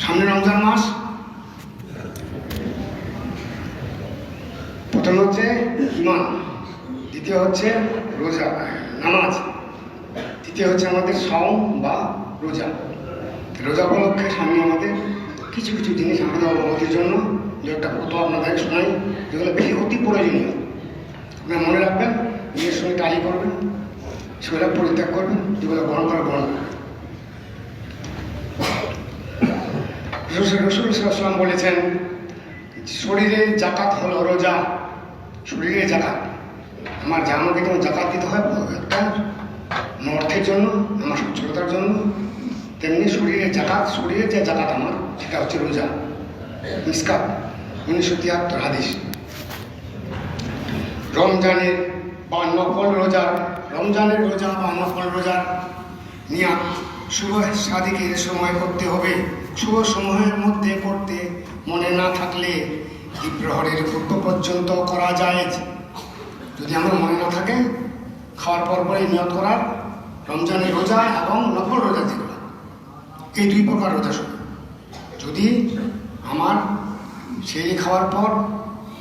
সামনে রমজান মাস। প্রথম হচ্ছে ইমান, দ্বিতীয় হচ্ছে রোজা নামাজ, তৃতীয় হচ্ছে আমাদের সাওম বা রোজা। রোজা উপলক্ষে সামনে আমাদের কিছু কিছু জিনিস আমাদের অবগতির জন্য যে একটা কথা আপনাদের শোনাই, যেগুলো বেশি অতি প্রয়োজনীয়। আপনারা মনে রাখবেন, নিজের সঙ্গে টালি করবেন, সেগুলো পরিত্যাগ করবেন, যেগুলো গ্রহণ করা গ্রহণ করবেন। রসুল সাল্লাল্লাহু বলেছেন, শরীরে জাকাত হলো রোজা। শরীরে জাকাত, আমাকে যেমন জাকাত দিতে হয় একটা আমার অর্থের জন্য, আমার সচ্ছলতার জন্য, তেমনি শরীরের জাকাত, শরীরের যে জাকাত আমার, সেটা হচ্ছে রোজা। মিসকাত 1973 হাদিস। রমজানের বা নফল রোজার, রমজানের রোজা বা নফল রোজার নিয়াত শুভ সাদিকের সময় করতে হবে। শুভ সময়ের মধ্যে করতে মনে না থাকলে দ্বীপ্রহরের পূর্ব পর্যন্ত করা যায়। যদি আমার মনে না থাকে, খাওয়ার পর পরে নিয়ত করার রমজানের রোজা এবং নফল রোজা, যেগুলো এই দুই প্রকার রোজা শুরু। যদি আমার সেই খাওয়ার পর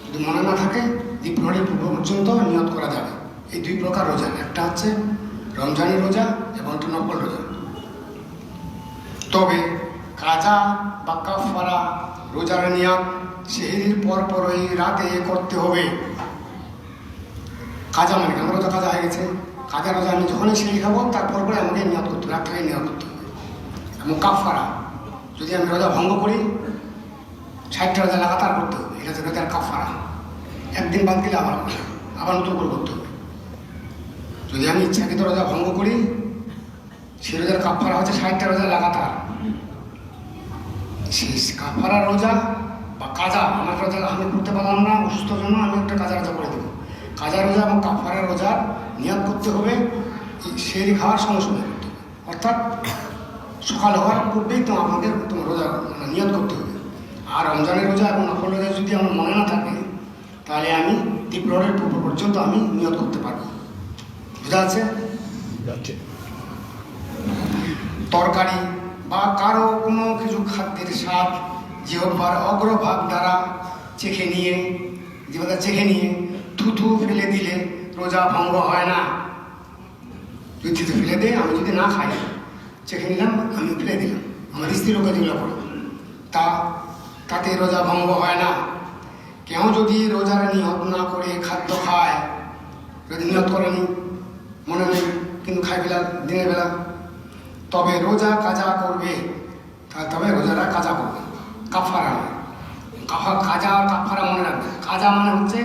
যদি মনে না থাকে, দ্বীপ্রহরের পূর্ব পর্যন্ত নিয়ত করা যাবে। এই দুই প্রকার রোজা, একটা হচ্ছে রমজানের রোজা এবং একটা নফল রোজা। তবে কাজা বা কাফারা রোজার নিয়ত সেহরির পরপরই রাতে করতে হবে। কাজা মানে আমার রোজা কাজা হয়ে গেছে, কাজা রোজা আমি যখনই সেহরি খাবো তারপর পরে আমাকে নিয়ত করতে হবে, রাত থেকে নিয়ত করতে হবে। এবং কাফারা, যদি আমি রোজা ভঙ্গ করি 60টা রোজা লাগাতার করতে হবে, এটা হচ্ছে রোজার কাফারা। একদিন বাদ দিলে আবার নতুন করে করতে হবে। যদি আমি ইচ্ছাকৃত রোজা ভঙ্গ করি, সে রোজার কাফারা হচ্ছে 60টা রোজা লাগাতার। সেই কাফারা রোজা বা কাজা, আমার রোজা আমি করতে পারলাম না, অসুস্থর জন্য আমি একটা কাজা রোজা করে দেবো। কাজা রোজা এবং কাফারা রোজা নিয়ত করতে হবে সেহরি খাওয়ার সঙ্গে সঙ্গে করতে হবে, অর্থাৎ সকাল হওয়ার পূর্বেই আমাদের তোমার রোজা নিয়ত করতে হবে। আর রমজানের রোজা এবং নফল রোজা যদি আমার মনে না থাকে, তাহলে আমি দ্বীপ্রহরের পূর্ব পর্যন্ত আমি নিয়ত করতে পারবো। বুঝা আছে? তরকারি বা কারো কোনো কিছু খাদ্যের স্বাদ জিহ্বার অগ্রভাগ দ্বারা চেখে নিয়ে থুথু ফেলে দিলে রোজা ভঙ্গ হয় না। যদি থুথু ফেলে দেয়, আমি যদি না খাই, চেখে নিলাম, আমি ফেলে দিলাম, আমার স্ত্রী লোকে যেগুলো করে, তাতে রোজা ভঙ্গ হয় না। কেউ যদি রোজার নিয়ত না করে খাদ্য খায়, যদি নিয়ত করেনি, মনে নেই, কিন্তু খাই ফেলা দিনের বেলা, তবে রোজা কাজা করবে। তবে রোজাটা কাজা করবে, কাফারা নয়। কাজা আর কাফারা মনে রাখবে। কাজা মানে হচ্ছে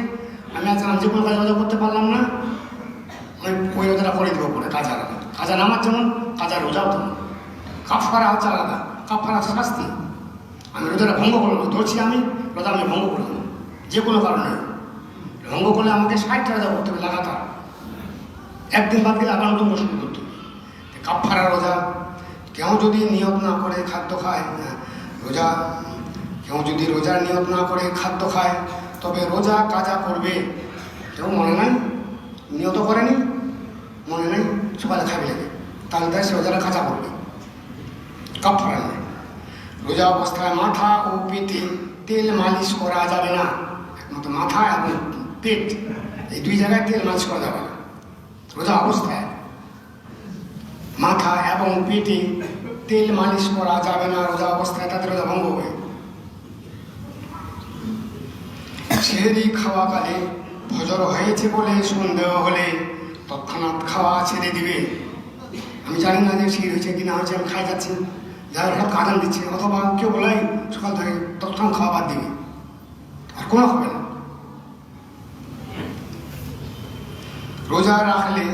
আমি আজকে যে কোনো কাজ রোজা করতে পারলাম না, আমি ওই রোজাটা করে দেবো পরে। কাজা নামাজ যেমন, কাজা রোজাও তেমন। কাফারা হচ্ছে আলাদা, কাফারা হচ্ছে শাস্তি। আমি রোজাটা ভঙ্গ করলাম, ধরছি আমি রোজা আমি ভঙ্গ করলাম যে কোনো কারণে। ভঙ্গ করলে আমাকে 60টা রোজা করতে হবে লাগাতার, একদিন বাদ দিলে আবার নতুন শুরু করতে হবে। কাফারা রোজা, কেউ যদি নিয়ত না করে খাদ্য খায়, কেউ যদি রোজার নিয়ত না করে খাদ্য খায়, তবে রোজা কাজা করবে। কেউ মনে নাই, নিয়ত করেনি, মনে নেই, সকালে খাবি লাগে, তাহলে তাই সে রোজাটা কাজা করবে, কাফারা নয়। রোজা অবস্থায় মাথা ও পেটে তেল মালিশ করা যাবে না। একমাত্র মাথা এবং পেট, এই দুই জায়গায় তেল মালিশ করা যাবে না রোজা অবস্থায়। মাথা এবং পেটে তেল মালিশ করা যাবে না রোজা অবস্থায়, তাতে রোজা ভঙ্গ হবে। সেহরি খাওয়াকালে ফজর হয়েছে বলে সন্দেহ হলে তৎক্ষণাৎ খাওয়া ছেড়ে দিবে। আমি জানি না যে সেহরি হয়েছে কি না হয়েছে, আমি খাই যাচ্ছি, যারা হঠাৎ আজান দিচ্ছে, অথবা কেউ বলাই সকাল থেকে, তৎক্ষণাৎ খাওয়া বাদ দিবে, আর কোনো হবে না। রোজা রাখলে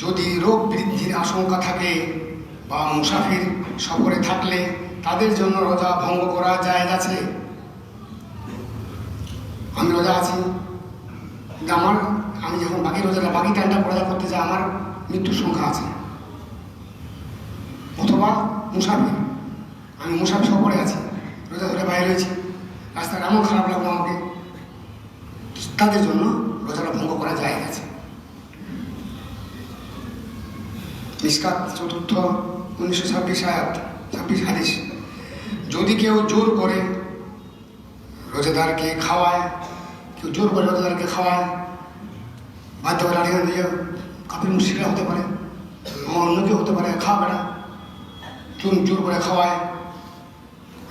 যদি রোগ বৃদ্ধির আশঙ্কা থাকে বা মুসাফির সফরে থাকলে তাদের জন্য রোজা ভঙ্গ করা জায়েজ আছে। আমি রোজা আছি, কিন্তু আমি যখন বাকি টাইমটা রোজা করতে যাই, আমার মৃত্যুর সংখ্যা আছে, অথবা মুসাফির, আমি মুসাফির সফরে আছি, রোজা ধরে বাইরে রয়েছি, রাস্তাটা এমন খারাপ লাগলো আমাকে, তাদের জন্য রোজাটা ভঙ্গ করা জায়েজ আছে। মিশকাত 4 1926 আয়াত 26 হাদিস। যদি কেউ জোর করে রোজাদারকে খাওয়ায়, কেউ জোর করে রোজাদারকে খাওয়ায়, বাধ্য করে আড়িয়ে দিয়ে কাফির মুশরিকরা হতে পারে, আমার অন্য কেউ হতে পারে, খাওয়াবে না, জোর করে খাওয়ায়,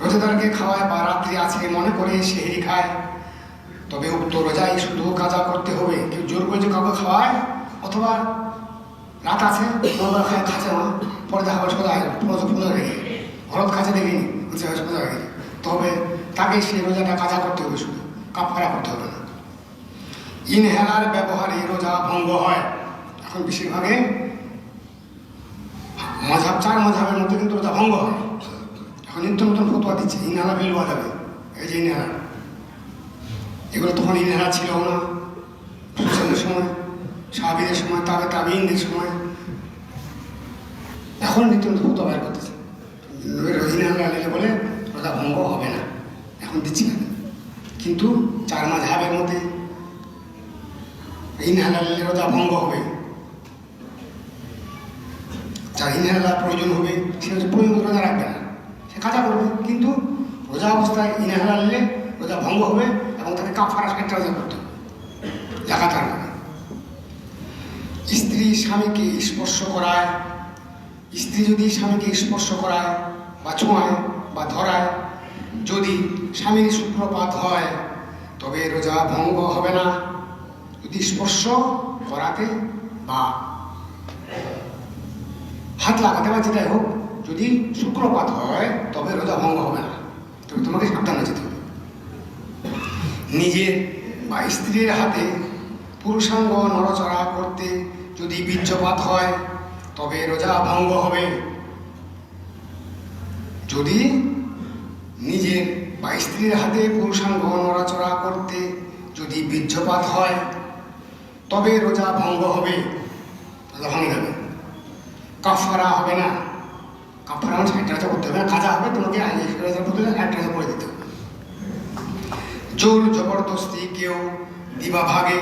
রোজাদারকে খাওয়ায় বা রাত্রি আছে মনে করে সেহরি খায়, তবে উক্ত রোজায় শুধু কাজা করতে হবে। কেউ জোর করে যে কাউকে খাওয়ায় অথবা রাত আছে খায়, খাচ্ছে না, পরে দেখা হবে সোজা পুজো রেখে হরত খাচ্ছে দেখিনি সোজা রেখে, তবে তাকে সেই রোজাটা কাজা করতে হবে, শুধু কাফারা করতে হবে না। ইনহেলার ব্যবহারে রোজা ভঙ্গ হয়। এখন বেশিরভাগে মজাব 4 মজাবের মধ্যে কিন্তু রোজা ভঙ্গ হয়। এখন নিত্য নতুন ফতোয়া দিচ্ছে ইনহেলার ফেল হওয়া যাবে। এই যে ইনহেলার, এগুলো তখন ইনহেলার ছিল না, সুসেনের সময়, সাহাবীদের সময়, তাবিঈনদের সময়। এখন নিত্য নতুন ফতোয়া বের করতেছে ইনহেলার নিলে বলে রোজা ভঙ্গ হবে না, এখন দিচ্ছি না। কিন্তু 4 মাযহাবের মধ্যে ইনহেলার নিলে রোজা ভঙ্গ হবে। যার ইনহেলার প্রয়োজন হবে সে প্রয়োজন রোজা রাখবে না, সে কাজা করবে, কিন্তু রোজা অবস্থায় ইনহেলার নিলে রোজা ভঙ্গ হবে এবং তাকে কাফারা একটা রোজা করতে হবে লাগাতার হবে। স্ত্রী স্বামীকে স্পর্শ করায়, স্ত্রী যদি স্বামীকে স্পর্শ করায় বা ছোঁয়ায় বা ধরায়, যদি স্বামীর শুক্রপাত হয় তবে রোজা ভঙ্গ হবে না। যদি স্পর্শ করাতে বা হাত লাগাতে বা যেটাই হোক, যদি শুক্রপাত হয় তবে রোজা ভঙ্গ হবে না, তবে তোমাকে সাবধানে যেতে হবে। নিজের বা স্ত্রীর হাতে পুরুষাঙ্গ নড়াচড়া করতে যদি বীর্যপাত হয় তবে রোজা ভঙ্গ হবে। যদি নিজের বা স্ত্রীর হাতে পুরুষাঙ্গ নড়াচড়া করতে যদি বীর্যপাত হয় তবে রোজা ভঙ্গ হবে, রোজা ভঙ্গে যাবে, কাফারা হবে না। কাফারা মানে 60 রাজা করতে হবে না, কাজা হবে, তোমাকে 1 রাজা করে দিতে হবে। জোর জবরদস্তি কেউ দিবা ভাগে,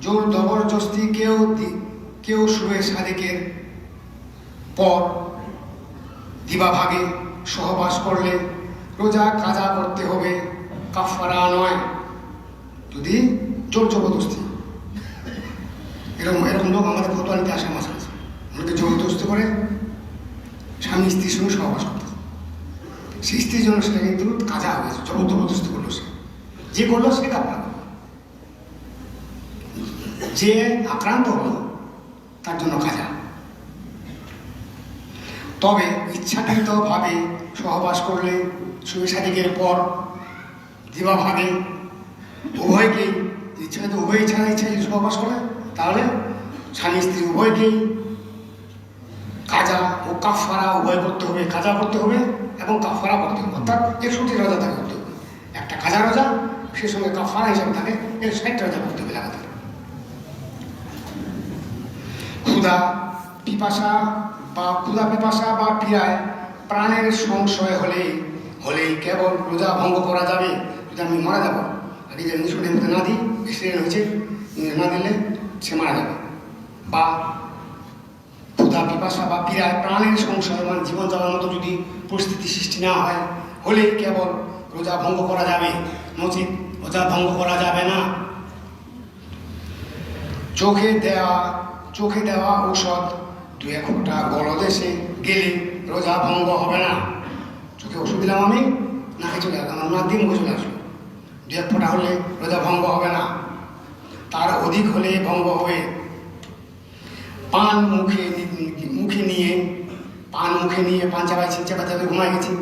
জোর জবরদস্তি কেউ শুয়ে সাদেকের পর দিবা ভাগে সহবাস করলে রোজা কাজা করতে হবে, কাফারা নয়। যদি জোর জবরদস্তি, এরকম লোক আমাদের ফতোয়া নিতে আসে, মাঝে মাঝে অনেকে জবরদস্তি করে স্বামী স্ত্রীর সঙ্গে সহবাস করতে, সেই স্ত্রীর জন্য সেটা কিন্তু কাজা হবে, জবরদস্তি করলো, যে করলো সে কাফারা করলো, যে আক্রান্ত হলো তার জন্য কাজা। তবে ইচ্ছাকৃতভাবে সহবাস করলে শুয়ে সাদিকের পর দিবাভাগে উভয়কেই ইচ্ছাকৃত, উভয় ইচ্ছা যদি সহবাস করে তাহলে স্বামী স্ত্রী উভয়কেই কাজা ও কাফারা উভয় করতে হবে, কাজা করতে হবে এবং কাফারা করতে হবে, অর্থাৎ 61 রোজা তাকে করতে হবে। একটা কাজা রোজা, সে সঙ্গে কাফারা হিসাবে তাকে 60 রোজা করতে হবে লাগাতার। ক্ষুধা পিপাসা বা পীড়ায় প্রাণের সংশয় হলেই কেবল রোজা ভঙ্গ করা যাবে। যদি আমি মারা যাবো আর এই ইনস্যুরেন্সের মধ্যে না দিই, অ্যাক্সিডেন্ট হয়েছে, না দিলে সে মারা যাবে, বা ক্ষুধা পিপাসা বা পীড়ায় প্রাণের সংশয় মানে জীবন যাওয়ার মতো যদি পরিস্থিতি সৃষ্টি না হয়, হলেই কেবল রোজা ভঙ্গ করা যাবে, নচিত রোজা ভঙ্গ করা যাবে না। চোখে দেওয়া ঔষধ 2-1 ফোঁটা গলদেশে গেলে রোজা ভঙ্গ হবে না। চোখে ওষুধ দিলাম আমি, নাকে চলে আসলাম, আমার নাক দিয়ে মুখে চলে আসলো, 2-1 ফোঁটা হলে রোজা ভঙ্গ হবে না, তার অধিক হলে ভঙ্গ হবে। পান মুখে নিয়ে পান চাপাতে ঘুমায় গেছি,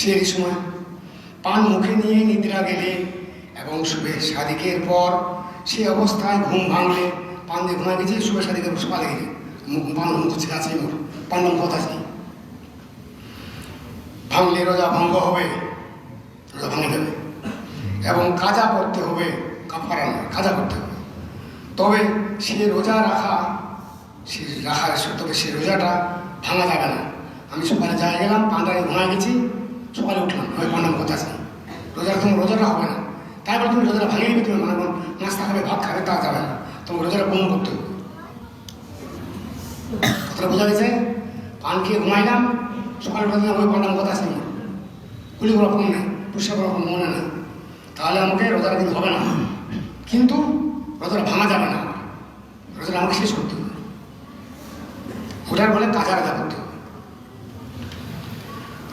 সেই সময় পান মুখে নিয়ে নিদ্রা গেলে এবং শুভে সাদিকের পর সে অবস্থায় ঘুম ভাঙলে, পান দিয়ে ঘুমায় গেছি, শুভে সাদিকের সকালে গেলে পান মুখ আছে, পান মুখ আছে, ভাঙলে রোজা ভঙ্গ হবে, রোজা ভাঙে যাবে এবং কাজা করতে হবে, কাফারা নয়, কাজা করতে হবে। তবে সে রোজা তবে সে রোজাটা ভাঙা যাবে না। আমি সকালে যাই গেলাম, পানটা ঘুমায় গেছি, সকালে উঠলাম, আমি পান্ডাম কথা আছে, রোজাটা হবে না। তাই বলে তুমি রোজাটা ভাঙিয়ে নিবে, তুমি নাস্তা খাবে, ভাত খাবে, তা যাবে না, তোমার রোজাটা বন্ধ করতে হবে। কথাটা বোঝা গেছে? পান খেয়ে ঘুমাইলাম, সকালে বললাম ওই পড়লাম, কথা আছে আমার গুলি করা ফোন নেই, পরিষ্কার করা ফোন মনে নেই, তাহলে আমাকে রোজাটা কিন্তু হবে না। কিন্তু রোজাটা ভাঙা যাবে না, রোজাটা আমাকে শেষ করতে হবে। ওটার বলে কাজা রাজা করতে হবে।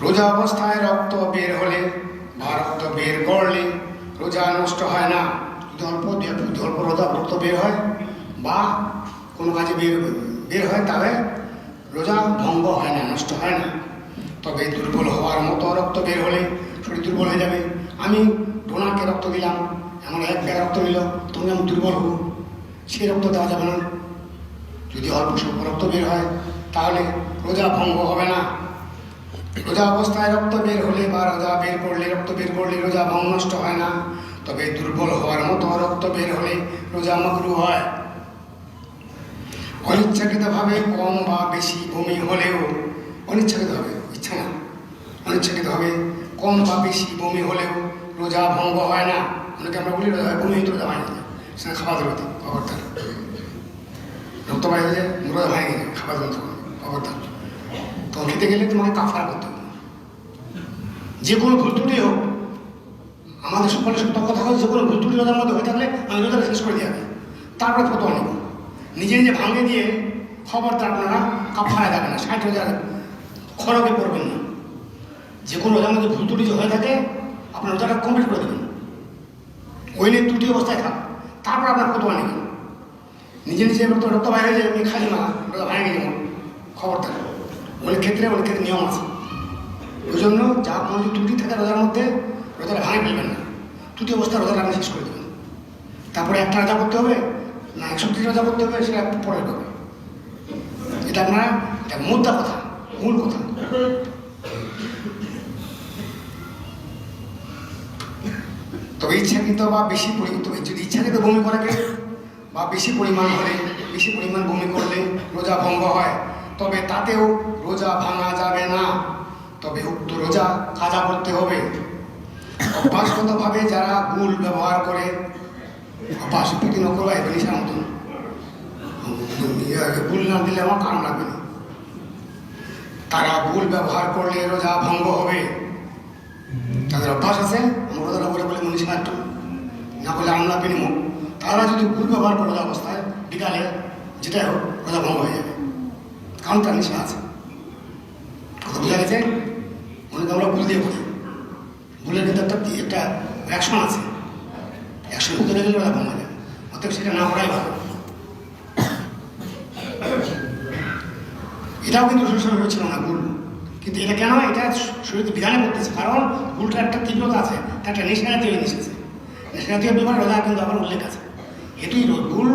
রোজা অবস্থায় রক্ত বের হলে বা রক্ত বের করলে রোজা নষ্ট হয় না। যদি অল্প রোজা রক্ত বের হয় বা কোনো কাজে বের হয়, তাহলে রোজা ভঙ্গ হয় না, নষ্ট হয় না। তবে দুর্বল হওয়ার মতো রক্ত বের হলে শরীর দুর্বল হয়ে যাবে। আমি ডোনারকে রক্ত দিলাম, এমন এক ব্যাগ রক্ত নিল, তুমি আমি দুর্বল হবো, সেই রক্ত দেওয়া যাবে না। যদি অল্প স্বল্প রক্ত বের হয় তাহলে রোজা ভঙ্গ হবে না। রোজা অবস্থায় রক্ত বের হলে বা রোজা রক্ত বের করলে রোজা ভঙ্গ নষ্ট হয় না। তবে দুর্বল হওয়ার মতো রক্ত বের হলে রোজা মাকরুহ হয়। অনিচ্ছাকৃতভাবে কম বা বেশি বমি হলেও, অনিচ্ছাকৃতভাবে, ইচ্ছা না, অনিচ্ছাকৃতভাবে কম বা বেশি বমি হলেও রোজা ভঙ্গ হয় না। অনেকে আমরা বলি রোজা বমি হইতে রোজা ভাঙে যায়, সেটা খাবার ধরতে খবরদার, রক্ত বাইরে হয়ে যায়, রোজা ভাঙে গেছে, খাবার ধরতে খবরদার। তখন খেতে গেলে তোমাকে কাফারা করতে হবে। যে কোনো ভুল ত্রুটি হোক, আমাদের সকলের সত্য কথা হয়, যে কোনো ভুল ত্রুটি রোজার মধ্যে হয়ে থাকলে আমি রোজাটা শেষ করে দিয়ে হবে, তারপরে ফতোয়া নেব। নিজে নিজে ভাঙে দিয়ে খবরদার আপনারা কাফারা যাবে না, 60,000 খরকে পড়বেন না। যে কোনো রোজার মধ্যে ভুল ত্রুটি হয়ে থাকে আপনার রোজাটা কমপ্লিট করে দেবেন, ওই নিয়ে ত্রুটি অবস্থায় থাক, তারপর আপনার ফতোয়া নেবেন। নিজে নিজে রক্ত বাইরে যায়, আমি খালি না, রোজা ভাঙে যেমন খবরদার। অনেক ক্ষেত্রে নিয়ম আছে, ওই জন্য যা কোনো যদি ত্রুটি থাকে রোজার মধ্যে, রোজাটা ভাঙে ফেলবেন না, ত্রুটি অবস্থায় রোজাটা আপনি শেষ করে দেবেন। তারপরে একটা রোজা করতে হবে না 61 রোজা করতে হবে, সেটা পরে হবে। এটা আপনারা, এটা মুদ্রা কথা, মূল কথা। তবে ইচ্ছাকৃত বা বেশি যদি ইচ্ছাকৃত বমি করে বা বেশি পরিমাণ বমি করলে রোজা ভঙ্গ হয়। তবে তাতেও রোজা ভাঙা যাবে না, তবে উক্ত রোজা কাজা করতে হবে। অভ্যাসগতভাবে যারা গুল ব্যবহার করে, অভ্যাস প্রতি নকল হয় নেশার মতন, গুল না দিলে আমার কারণ লাগবে না, তারা গুল ব্যবহার করলে রোজা ভঙ্গ হবে। তাদের অভ্যাস আছে, আমরা রোজাটা বলে মনীষা একটু না বলে আমলা বিনিময়, তারা যদি গুল ব্যবহার করে রোজা অবস্থায় বিকালে যেটাই হোক রোজা ভঙ্গ হয়ে যাবে, কারণ তার নেশা আছে। কথা বোঝা গেছে? অনেকে আমরা গুল দিয়ে করি, গুলের কিন্তু একটা অ্যাকশন আছে, অ্যাকশন ভিতরে গেলে ওরা ভঙ্গ হয়ে যাবে, অতএব সেটা না করাই ভালো। এটাও কিন্তু শরীর হচ্ছিল না গুল, কিন্তু এটা কেন, এটা শরীরে বিধানে করতেছে, কারণ গুলটার একটা তীব্রতা আছে, তার একটা নেশা জাতীয় জিনিস আছে, নেশা জাতীয় বিভাগে রোজা কিন্তু আবার উল্লেখ আছে। এটুই গুল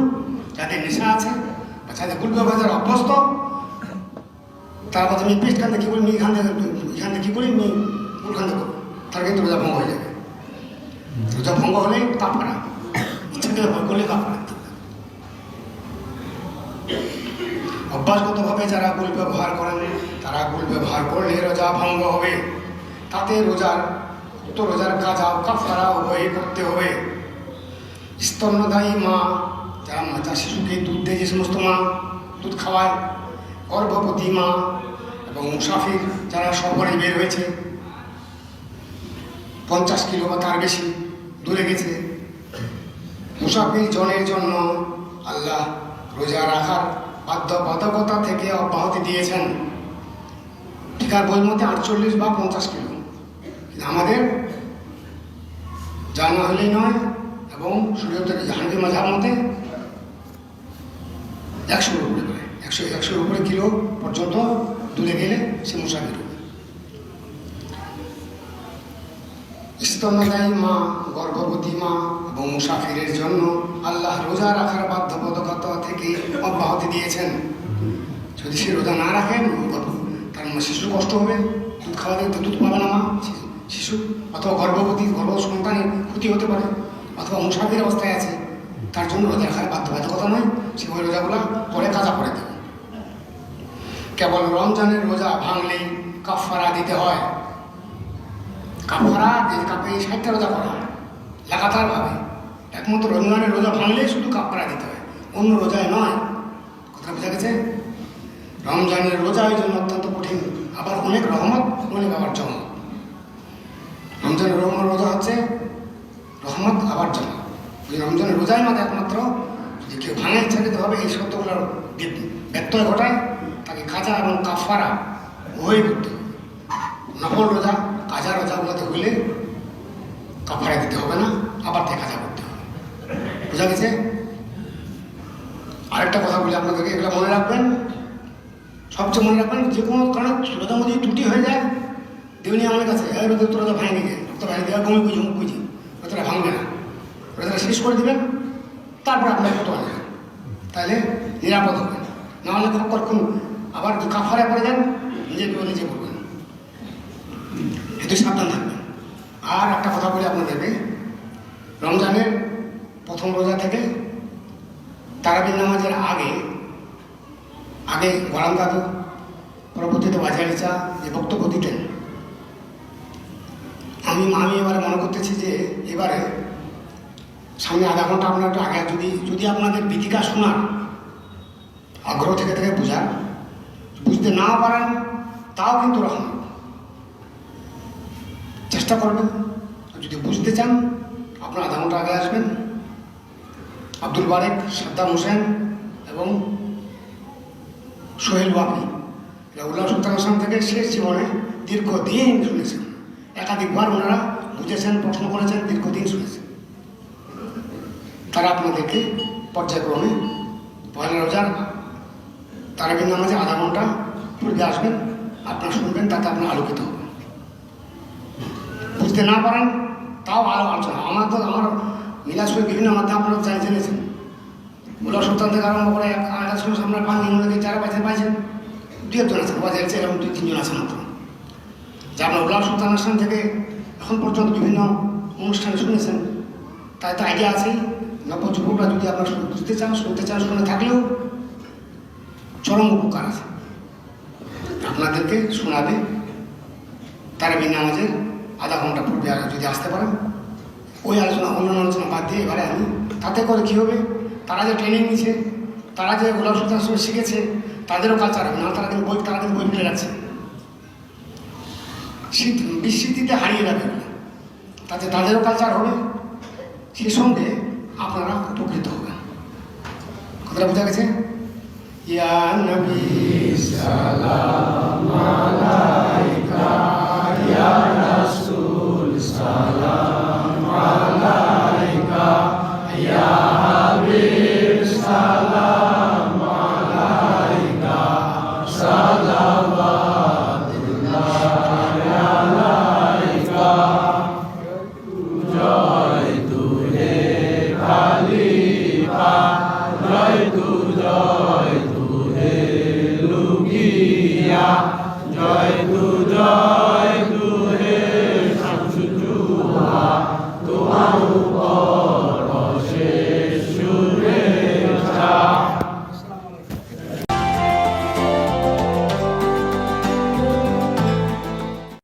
যাদের নেশা আছে বা যাদের গুল ব্যবহার অভ্যস্ত, তার কথা আমি পেস্ট খান কী করি, এখান থেকে কী করি, গুল খান করবো, তার কিন্তু রোজা ভঙ্গ হয়ে যাবে। রোজা ভঙ্গ হলে কাপড়া, ইচ্ছাকে ভয় করলে কাপড়া। অভ্যাসগতভাবে যারা গুল ব্যবহার করেন, তারা গুল ব্যবহার করলে রোজা ভঙ্গ হবে। তাতে রোজার কাজা কাফারা উভয়ই করতে হবে। স্তন্যদায়ী মা, যারা শিশুকে দুধ দেয়, যে সমস্ত মা দুধ খাওয়ায়, গর্ভবতী মা এবং মুসাফির যারা সফরে বের হয়েছে, 50 কিলো বা তার বেশি দূরে গেছে, মুসাফির জনের জন্য আল্লাহ রোজা রাখার বাধ্যবাধকতা থেকে অব্যাহতি দিয়েছেন। টিকার বই মতে 48 বা 50 কিলো, আমাদের যা না হলেই নয়, এবং শরীয়তের হানাফি মাযহাব মতে 100-এর উপরে করে, 100-এর উপরে কিলো পর্যন্ত দূরে গেলে সে মুসাফির হবে। স্তন্যদায়ী মা, গর্ভবতী মা এবং মুসাফিরের জন্য আল্লাহ রোজা রাখার বাধ্যবাধকতা থেকে অব্যাহতি দিয়েছেন। যদি সে রোজা না রাখে, তার শিশুর কষ্ট হবে, দুধ খাওয়াতে দুধ পাবে না মা শিশু, অথবা গর্ভবতী সন্তানের ক্ষতি হতে পারে, অথবা মুসাফির অবস্থায় আছে, তার জন্য রোজা রাখার বাধ্যবাধকতা নয়, সে ওই রোজাগুলো পরে কাজা করে দেবে। কেবল রমজানের রোজা ভাঙলেই কাফারা দিতে হয়। কাফারা এই 60টা রোজা করা হয় লাগাতারভাবে, একমাত্র রমজানের রোজা ভাঙলেই শুধু কাফারা দিতে হয়, অন্য রোজায় নয়। কথা বোঝা গেছে? রমজানের রোজা এই জন্য অত্যন্ত কঠিন, আবার অনেক রহমত, অনেক আবার জমা। রমজানের রোজা হচ্ছে রহমত আবার জমা। ওই রমজানের রোজাই মাত্র একমাত্র যে কেউ ভাঙা ইচ্ছাকৃতভাবে এই শব্দগুলোর ব্যত্যয় ঘটায় তাকে কাজা এবং কাফারা উভয়ই করতে হবে। নফল রোজা, কাজা রোজাগুলোতে হইলে কাফারা দিতে হবে না, আবার তাই কাজা করতে হবে। বোঝা গেছে? আরেকটা কথা বলি আপনাদেরকে, এগুলো মনে রাখবেন, সবচেয়ে মনে রাখবেন, যে কোনো কারণে রোজার মধ্যে ত্রুটি হয়ে যায়, দেউনি আমার কাছে রোজা তো রোজা ভাঙে গিয়ে রক্ত ভাঙে দেওয়া বমি বুঝি মুখ বুঝি, রোজাটা ভাঙবে না, রোজাটা শেষ করে দেবেন, তারপর আপনার কত আনবেন, তাহলে নিরাপদ হবে। নাহলে কখন আবার কাফারা করে দেন, নিজে করবেন, এতে সাবধান থাকবেন। আর একটা কথা বলে আপনাদেরকে, রমজানের প্রথম রোজা থেকে তারাবির নামাজের আগে গরম দাদু পরবর্তীতে বাজারি চা যে বক্তব্য দিতেন, আমি এবারে মনে করতেছি যে এবারে সামনে আধা ঘন্টা আপনার একটু আগে যদি আপনাদের বিতিকা শোনার আগ্রহ থেকে বোঝার, বুঝতে না পারেন তাও কিন্তু রহমত, চেষ্টা করবেন। যদি বুঝতে চান আপনার আধা ঘন্টা আগে আসবেন। আব্দুল বারেক, সাদ্দাম হোসেন এবং সোহেল বাপি, এরা উল্লাহ সুলতান আসলাম থেকে শেষ জীবনে দীর্ঘদিন শুনেছেন, একাধিকবার ওনারা বুঝেছেন, প্রশ্ন করেছেন, দীর্ঘদিন শুনেছেন। তারা আপনাদেরকে পর্যায়ক্রমে পয়লা রোজার তারাবির নামাজে আধা ঘন্টা পূর্বে আসবেন, আপনারা শুনবেন, তাতে আপনার আলোকিত হবেন। বুঝতে না পারেন তাও আলোচনা, আমার মিলাদ শরীফ বিভিন্ন মাধ্যমে আপনারা জেনেছেন, উল্লাহ সুলতান থেকে আরম্ভ করে আপনার পান ইংরেজি যারা পাইছেন, দু একজন আছেন, বাজারে এরকম 2-3 জন আছেন মাত্র, যা আপনার উল্লাহ সুলতান আসলাম থেকে এখন পর্যন্ত বিভিন্ন অনুষ্ঠানে শুনেছেন, তাই তো আইডিয়া আছেই। নব্য যুবকরা যদি আপনার বুঝতে চান, শুনতে চান, শুনে থাকলেও চরম উপকার আছে, আপনাদেরকে শোনাবে। তারাবির নামাজের আধা ঘন্টা পূর্বে যদি আসতে পারেন, ওই আলোচনা অন্যান্য আলোচনা বাদ দিয়ে এবারে আমি, তাতে করে কী হবে, তারা যে ট্রেনিং নিচ্ছে, তারা যে উল্লাহ সুলতান শিখেছে, তাদেরও কালচার হবে না, তারা কিন্তু বই ফেলে রাখছে, বিস্মৃতিতে হারিয়ে যাবে, তাতে তাদেরও কালচার হবে, সেই সঙ্গে আপনারা উপকৃত হবেন। কথাটা বোঝা গেছে? ইয়া নবী সালাম আলাইকা, ইয়া রাসূল সালাম আলাইকা, ইয়া হাবিব সালাম আলাইকা, সালাওয়াতুল্লাহ আলাইকা, জয় তুলে খালিফা, জয় তুলে লুকিয়া, জয় তুলে শামসুজ্জোহা, তোমার উপর